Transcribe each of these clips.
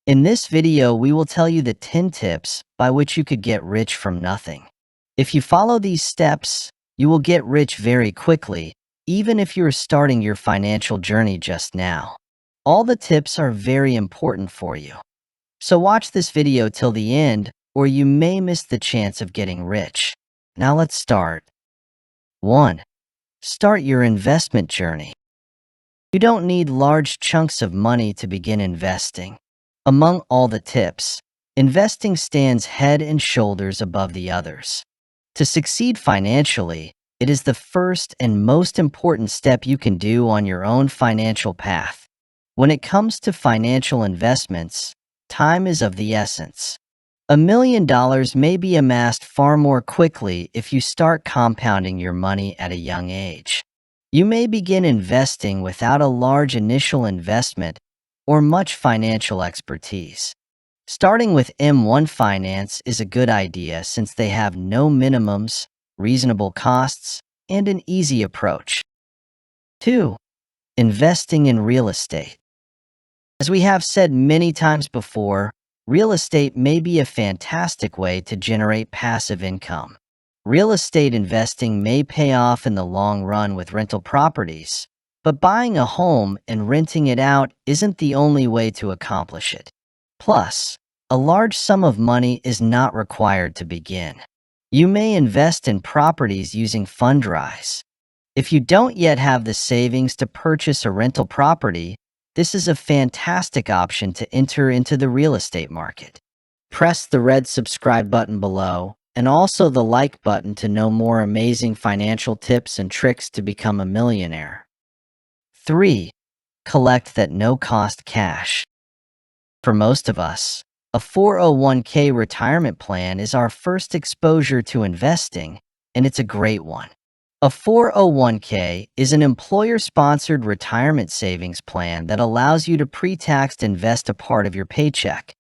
In this video, we will tell you the 10 tips by which you could get rich from nothing. If you follow these steps, you will get rich very quickly, even if you are starting your financial journey just now. All the tips are very important for you. So watch this video till the end, or you may miss the chance of getting rich. Now let's start. 1. Start your investment journey. You don't need large chunks of money to begin investing. Among all the tips, investing stands head and shoulders above the others. To succeed financially, it is the first and most important step you can do on your own financial path. When it comes to financial investments, time is of the essence. $1 million may be amassed far more quickly if you start compounding your money at a young age. You may begin investing without a large initial investment or much financial expertise. Starting with M1 Finance is a good idea since they have no minimums, reasonable costs, and an easy approach. 2. Investing in real estate. As we have said many times before, real estate may be a fantastic way to generate passive income. Real estate investing may pay off in the long run with rental properties, but buying a home and renting it out isn't the only way to accomplish it. Plus, a large sum of money is not required to begin. You may invest in properties using Fundrise. If you don't yet have the savings to purchase a rental property, this is a fantastic option to enter into the real estate market. Press the red subscribe button below and also the like button to know more amazing financial tips and tricks to become a millionaire. 3. Collect that no-cost cash. For most of us, a 401k retirement plan is our first exposure to investing, and it's a great one. A 401k is an employer-sponsored retirement savings plan that allows you to pre-tax invest a part of your paycheck.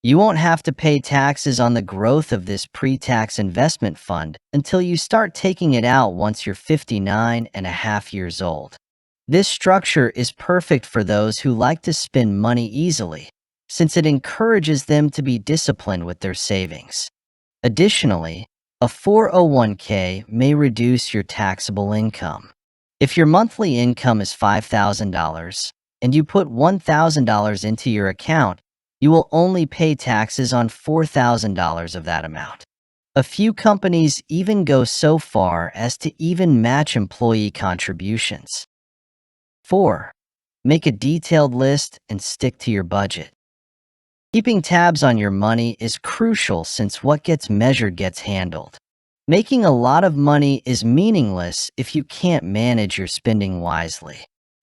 You won't have to pay taxes on the growth of this pre-tax investment fund until you start taking it out once you're 59 and a half years old. This structure is perfect for those who like to spend money easily, since it encourages them to be disciplined with their savings. Additionally, a 401k may reduce your taxable income. If your monthly income is $5,000 and you put $1,000 into your account, you will only pay taxes on $4,000 of that amount. A few companies even go so far as to even match employee contributions. 4. Make a detailed list and stick to your budget. Keeping tabs on your money is crucial since what gets measured gets handled. Making a lot of money is meaningless if you can't manage your spending wisely.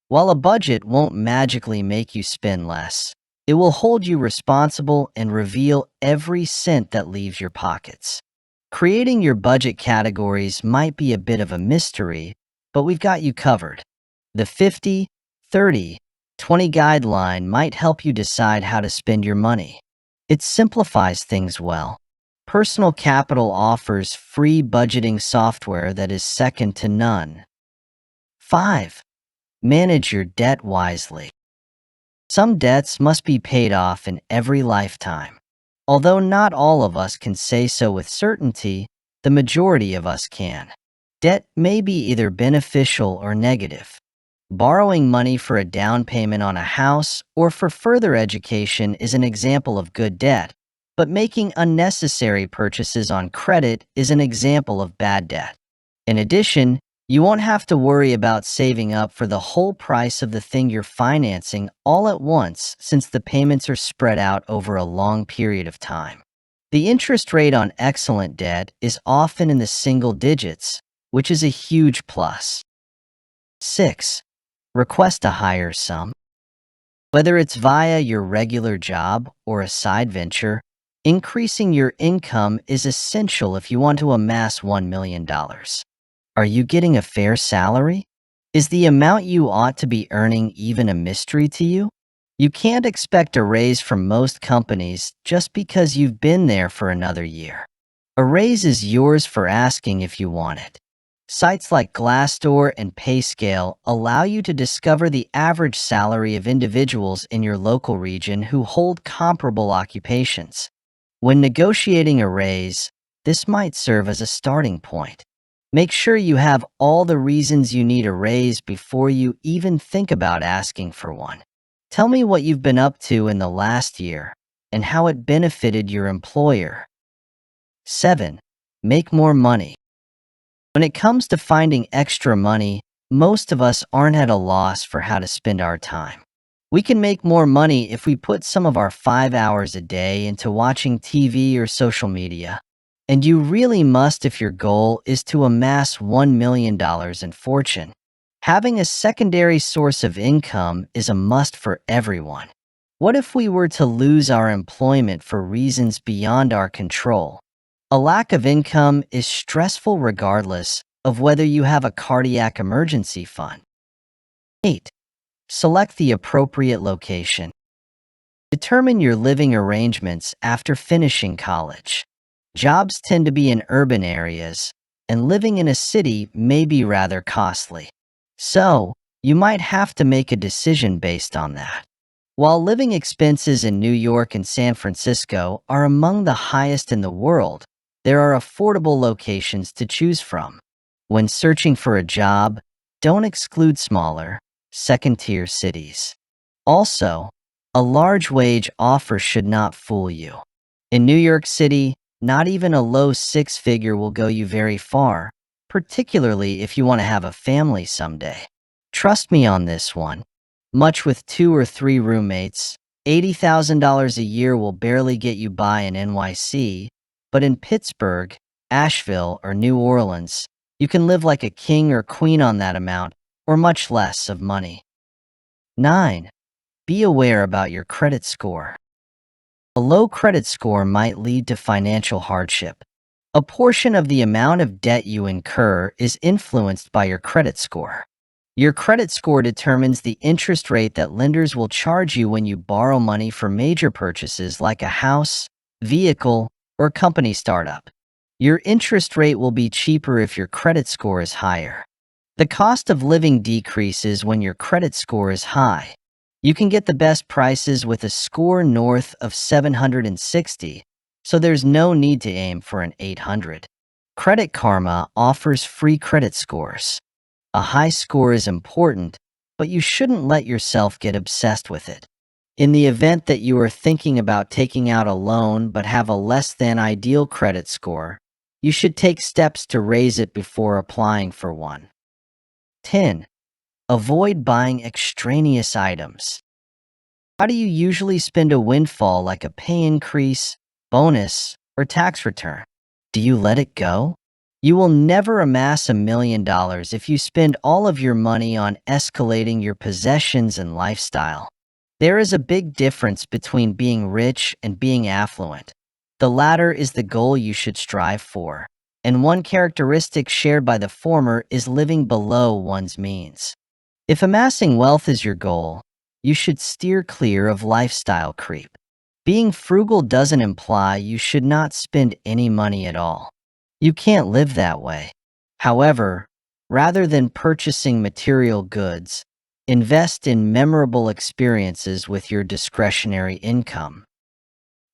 While a budget won't magically make you spend less, it will hold you responsible and reveal every cent that leaves your pockets. Creating your budget categories might be a bit of a mystery, but we've got you covered. The 50, 30, 20 guideline might help you decide how to spend your money. It simplifies things well. Personal Capital offers free budgeting software that is second to none. 5. Manage your debt wisely. Some debts must be paid off in every lifetime. Although not all of us can say so with certainty, the majority of us can. Debt may be either beneficial or negative. Borrowing money for a down payment on a house or for further education is an example of good debt, but making unnecessary purchases on credit is an example of bad debt. In addition, you won't have to worry about saving up for the whole price of the thing you're financing all at once since the payments are spread out over a long period of time. The interest rate on excellent debt is often in the single digits, which is a huge plus. 6. Request a higher sum. Whether it's via your regular job or a side venture, increasing your income is essential if you want to amass $1 million. Are you getting a fair salary? Is the amount you ought to be earning even a mystery to you? You can't expect a raise from most companies just because you've been there for another year. A raise is yours for asking if you want it. Sites like Glassdoor and Payscale allow you to discover the average salary of individuals in your local region who hold comparable occupations. When negotiating a raise, this might serve as a starting point. Make sure you have all the reasons you need a raise before you even think about asking for one. Tell me what you've been up to in the last year and how it benefited your employer. 7. Make more money. When it comes to finding extra money, most of us aren't at a loss for how to spend our time. We can make more money if we put some of our 5 hours a day into watching TV or social media. And you really must if your goal is to amass $1 million in fortune. Having a secondary source of income is a must for everyone. What if we were to lose our employment for reasons beyond our control? A lack of income is stressful regardless of whether you have a cardiac emergency fund. 8. Select the appropriate location. Determine your living arrangements after finishing college. Jobs tend to be in urban areas, and living in a city may be rather costly. So, you might have to make a decision based on that. While living expenses in New York and San Francisco are among the highest in the world, there are affordable locations to choose from. When searching for a job, don't exclude smaller, second-tier cities. Also, a large wage offer should not fool you. In New York City, not even a low six-figure will go you very far, particularly if you want to have a family someday. Trust me on this one. Much with 2 or 3 roommates, $80,000 a year will barely get you by in NYC, but in Pittsburgh, Asheville, or New Orleans, you can live like a king or queen on that amount, or much less of money. 9. Be aware about your credit score. A low credit score might lead to financial hardship. A portion of the amount of debt you incur is influenced by your credit score. Your credit score determines the interest rate that lenders will charge you when you borrow money for major purchases like a house, vehicle, or company startup. Your interest rate will be cheaper if your credit score is higher. The cost of living decreases when your credit score is high. You can get the best prices with a score north of 760, so there's no need to aim for an 800. Credit Karma offers free credit scores. A high score is important, but you shouldn't let yourself get obsessed with it. In the event that you are thinking about taking out a loan but have a less than ideal credit score, you should take steps to raise it before applying for one. 10. Avoid buying extraneous items. How do you usually spend a windfall like a pay increase, bonus, or tax return? Do you let it go? You will never amass $1 million if you spend all of your money on escalating your possessions and lifestyle. There is a big difference between being rich and being affluent. The latter is the goal you should strive for, and one characteristic shared by the former is living below one's means. If amassing wealth is your goal, you should steer clear of lifestyle creep. Being frugal doesn't imply you should not spend any money at all. You can't live that way. However, rather than purchasing material goods, invest in memorable experiences with your discretionary income.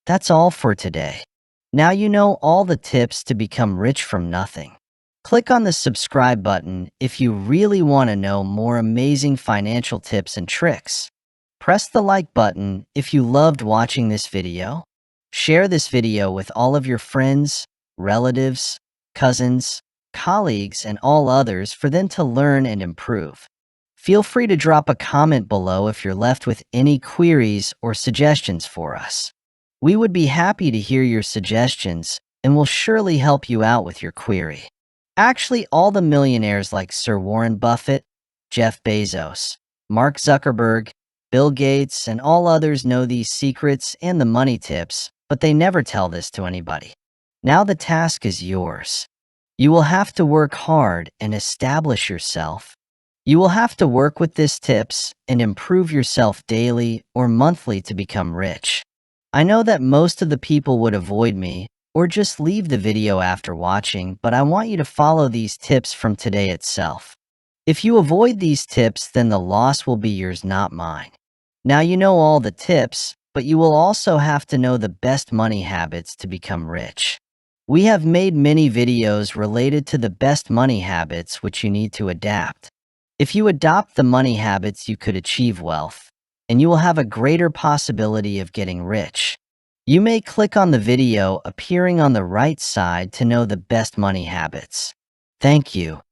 That's all for today. Now you know all the tips to become rich from nothing. Click on the subscribe button if you really want to know more amazing financial tips and tricks. Press the like button if you loved watching this video. Share this video with all of your friends, relatives, cousins, colleagues, and all others for them to learn and improve. Feel free to drop a comment below if you're left with any queries or suggestions for us. We would be happy to hear your suggestions and will surely help you out with your query. Actually, all the millionaires like Sir Warren Buffett, Jeff Bezos, Mark Zuckerberg, Bill Gates, and all others know these secrets and the money tips, but they never tell this to anybody. Now the task is yours. You will have to work hard and establish yourself. You will have to work with these tips and improve yourself daily or monthly to become rich. I know that most of the people would avoid me or just leave the video after watching, but I want you to follow these tips from today itself. If you avoid these tips, then the loss will be yours, not mine. Now you know all the tips, but you will also have to know the best money habits to become rich. We have made many videos related to the best money habits which you need to adapt. If you adopt the money habits, you could achieve wealth, and you will have a greater possibility of getting rich. You may click on the video appearing on the right side to know the best money habits. Thank you.